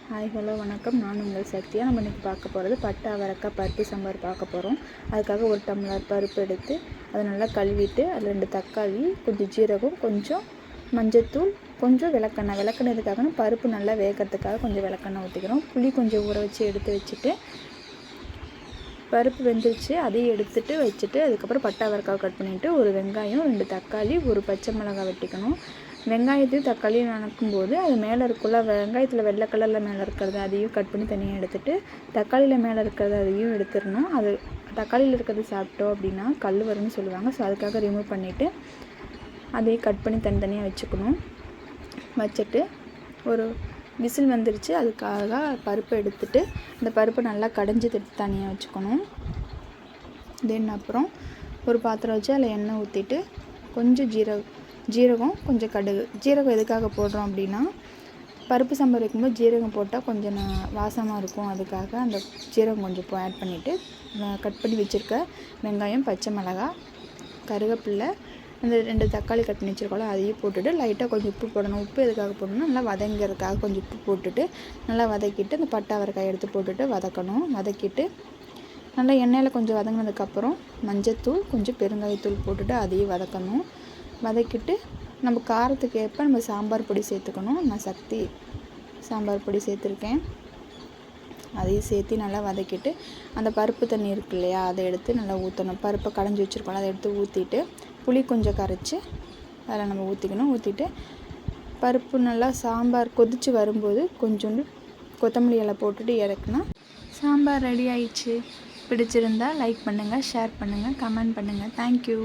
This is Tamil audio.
ஹாய் ஹலோ வணக்கம். நான் உங்கள் சத்யா. நம்ம இன்றைக்கி பார்க்க போகிறது பட்டை அவரைக்காய் பருப்பு சாம்பார் பார்க்க போகிறோம். அதுக்காக ஒரு டம்ளர் பருப்பு எடுத்து அதை நல்லா கழுவிட்டு அதில் 2 தக்காளி, கொஞ்சம் ஜீரகம், கொஞ்சம் மஞ்சத்தூள், கொஞ்சம் விளக்கெண்ணெய். விளக்கெண்ணெய் எதுக்காகனா பருப்பு நல்லா வேகிறதுக்காக கொஞ்சம் விளக்கெண்ணெய் ஊற்றிக்கிறோம். புளி கொஞ்சம் ஊற வச்சு எடுத்து வச்சுட்டு பருப்பு வெந்துருச்சு அதையும் எடுத்துகிட்டு வச்சுட்டு அதுக்கப்புறம் பட்டை அவரைக்காய் கட் பண்ணிவிட்டு ஒரு வெங்காயம், 2 தக்காளி, ஒரு பச்சை மிளகாய் வெட்டிக்கணும். வெங்காயத்தையும் தக்காளியும் வணக்கும்போது அது மேலே இருக்குள்ள வெங்காயத்தில் வெள்ளை கலரில் மேலே இருக்கிறது அதையும் கட் பண்ணி தனியாக எடுத்துகிட்டு தக்காளியில் மேலே இருக்கிறது அதையும் எடுத்துடணும். அது தக்காளியில் இருக்கிறது சாப்பிட்டோம் அப்படின்னா கல் வரும்னு சொல்லுவாங்க. ஸோ அதுக்காக ரிமூவ் பண்ணிவிட்டு அதையும் கட் பண்ணி தனித்தனியாக வச்சுக்கணும். வச்சுட்டு ஒரு விசில் வந்துருச்சு. அதுக்காக பருப்பை எடுத்துகிட்டு இந்த பருப்பை நல்லா கடைஞ்சி தனியாக வச்சுக்கணும். தென் அப்புறம் ஒரு பாத்திரம் வச்சு அதில் எண்ணெய் ஊற்றிட்டு கொஞ்சம் ஜீரகம், கொஞ்சம் கடுகு. ஜீரகம் எதுக்காக போடுறோம் அப்படின்னா பருப்பு சாம்பார் வைக்கும்போது ஜீரகம் போட்டால் கொஞ்சம் வாசமாக இருக்கும். அதுக்காக அந்த ஜீரகம் கொஞ்சம் ஆட் பண்ணிவிட்டு கட் பண்ணி வச்சுருக்க வெங்காயம், பச்சை மிளகாய், கருவேப்பிலை, அந்த 2 தக்காளி கட் பண்ணி வச்சுருக்கோம் அதையும் போட்டுட்டு லைட்டாக கொஞ்சம் உப்பு போடணும். உப்பு எதுக்காக போடணும்னா நல்லா வதங்கிறதுக்காக கொஞ்சம் உப்பு போட்டுட்டு நல்லா வதக்கிட்டு அந்த பட்டை அவரைக்காய் எடுத்து போட்டுட்டு வதக்கணும். வதக்கிட்டு நல்லா எண்ணெயில் கொஞ்சம் வதங்கினதுக்கப்புறம் மஞ்சத்தூள், கொஞ்சம் பெருங்காயத்தூள் போட்டுட்டு அதையும் வதக்கணும். வதக்கிட்டு நம்ம காரத்துக்கு ஏற்ப நம்ம சாம்பார் பொடி சேர்த்துக்கணும். நான் சக்தி சாம்பார் பொடி சேர்த்துருக்கேன். அதையும் சேர்த்து நல்லா வதக்கிட்டு அந்த பருப்பு தண்ணி இருக்கு இல்லையா அதை எடுத்து நல்லா ஊற்றணும். பருப்பை கடைஞ்சி வச்சுருக்கோம் அதை எடுத்து ஊற்றிட்டு புளி கொஞ்சம் கரைச்சி அதில் நம்ம ஊற்றிக்கணும். ஊற்றிட்டு பருப்பு நல்லா சாம்பார் கொதித்து வரும்போது கொஞ்சோண்டு கொத்தமல்லி இலை போட்டுட்டு இறக்குனா சாம்பார் ரெடி ஆயிடுச்சு. பிடிச்சிருந்தால் லைக் பண்ணுங்கள், ஷேர் பண்ணுங்கள், கமெண்ட் பண்ணுங்கள். தேங்க்யூ.